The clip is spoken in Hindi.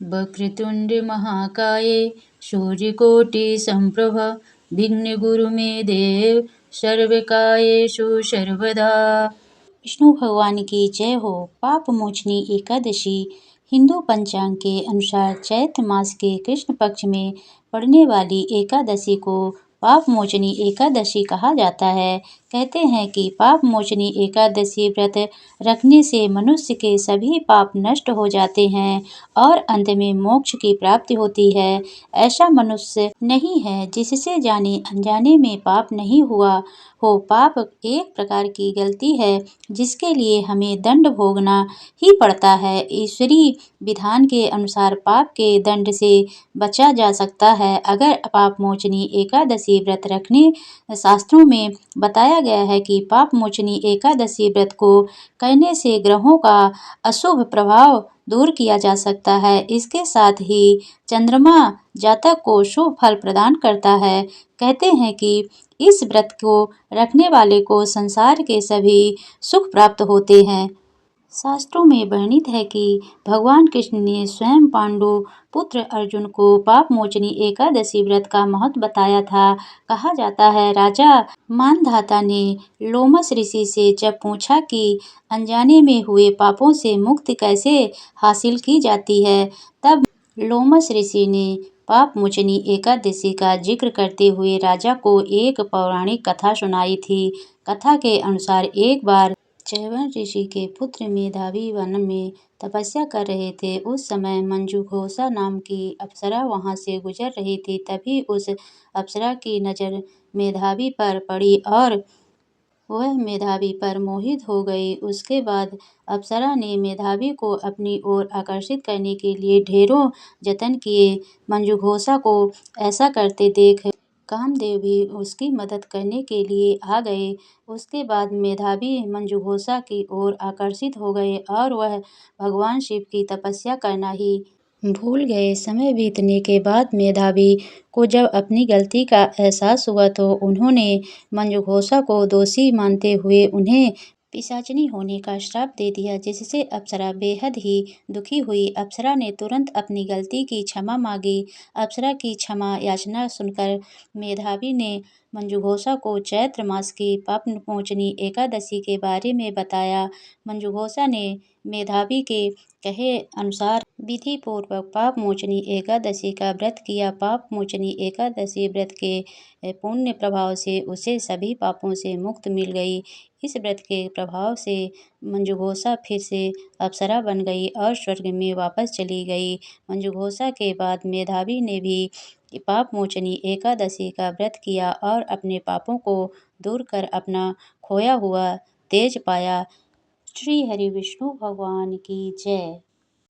वक्रतुंड महाकाये सूर्यकोटि संप्रभ विघ्नगुरु मे देव सर्वकायेषु सर्वदा। विष्णु भगवान की जय हो। पाप मोचनी एकादशी हिंदू पंचांग के अनुसार चैत्र मास के कृष्ण पक्ष में पड़ने वाली एकादशी को पाप मोचनी एकादशी कहा जाता है। कहते हैं कि पाप मोचनी एकादशी व्रत रखने से मनुष्य के सभी पाप नष्ट हो जाते हैं और अंत में मोक्ष की प्राप्ति होती है। ऐसा मनुष्य नहीं है जिससे जाने अनजाने में पाप नहीं हुआ हो। पाप एक प्रकार की गलती है जिसके लिए हमें दंड भोगना ही पड़ता है। ईश्वरीय विधान के अनुसार पाप के दंड से बचा जा सकता है अगर पाप मोचनी एकादशी व्रत रखने। शास्त्रों में बताया गया है कि पाप मोचनी एकादशी व्रत को करने से ग्रहों का अशुभ प्रभाव दूर किया जा सकता है। इसके साथ ही चंद्रमा जातक को शुभ फल प्रदान करता है। कहते हैं कि इस व्रत को रखने वाले को संसार के सभी सुख प्राप्त होते हैं। शास्त्रों में वर्णित है कि भगवान कृष्ण ने स्वयं पांडु पुत्र अर्जुन को पाप मोचनी एकादशी व्रत का महत्व बताया था। कहा जाता है राजा मानधाता ने लोमस ऋषि से जब पूछा कि अनजाने में हुए पापों से मुक्ति कैसे हासिल की जाती है, तब लोमस ऋषि ने पाप मोचनी एकादशी का जिक्र करते हुए राजा को एक पौराणिक कथा सुनाई थी। कथा के अनुसार एक बार च्यवन ऋषि के पुत्र मेधावी वन में तपस्या कर रहे थे। उस समय मंजुघोषा नाम की अप्सरा वहां से गुजर रही थी। तभी उस अप्सरा की नज़र मेधावी पर पड़ी और वह मेधावी पर मोहित हो गई। उसके बाद अप्सरा ने मेधावी को अपनी ओर आकर्षित करने के लिए ढेरों जतन किए। मंजुघोषा को ऐसा करते देख कामदेव भी उसकी मदद करने के लिए आ गए। उसके बाद मेधावी मंजुघोषा की ओर आकर्षित हो गए और वह भगवान शिव की तपस्या करना ही भूल गए। समय बीतने के बाद मेधावी को जब अपनी गलती का एहसास हुआ तो उन्होंने मंजुघोषा को दोषी मानते हुए उन्हें पिशाचिनी होने का श्राप दे दिया, जिससे अप्सरा बेहद ही दुखी हुई। अप्सरा ने तुरंत अपनी गलती की क्षमा मांगी। अप्सरा की क्षमा याचना सुनकर मेधावी ने मंजुघोषा को चैत्र मास की पाप मोचनी एकादशी के बारे में बताया। मंजुघोषा ने मेधावी के कहे अनुसार विधि पूर्वक पाप मोचनी एकादशी का व्रत किया। पाप मोचनी एकादशी व्रत के पुण्य प्रभाव से उसे सभी पापों से मुक्ति मिल गई। इस व्रत के प्रभाव से मंजुघोषा फिर से अप्सरा बन गई और स्वर्ग में वापस चली गई। मंजुघोषा के बाद मेधावी ने भी पाप मोचनी एकादशी का व्रत किया और अपने पापों को दूर कर अपना खोया हुआ तेज पाया। श्री हरि विष्णु भगवान की जय।